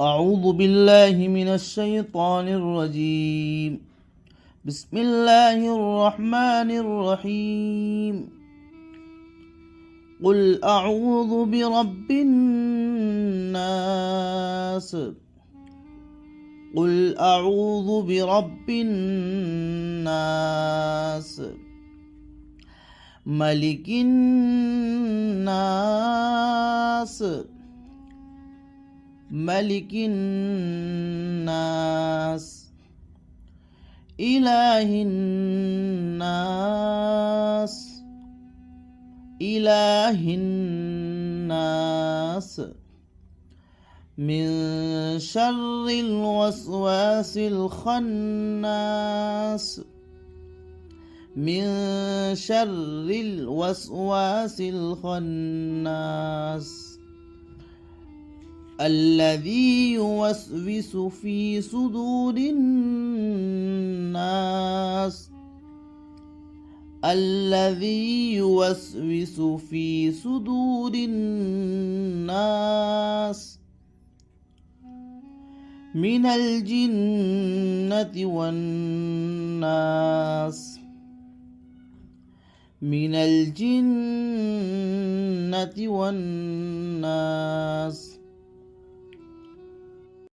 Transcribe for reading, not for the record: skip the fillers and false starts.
أعوذ بالله من الشيطان الرجيم. بسم الله الرحمن الرحيم. قل أعوذ برب الناس. قل أعوذ برب الناس، ملك الناس، ملك الناس، إله الناس، إله الناس، من شر الوسواس الخناس، من شر الوسواس الخناس، الذي يوسوس في صدور الناس، الذي يوسوس في صدور الناس، من الجنة والناس، من الجنة والناس.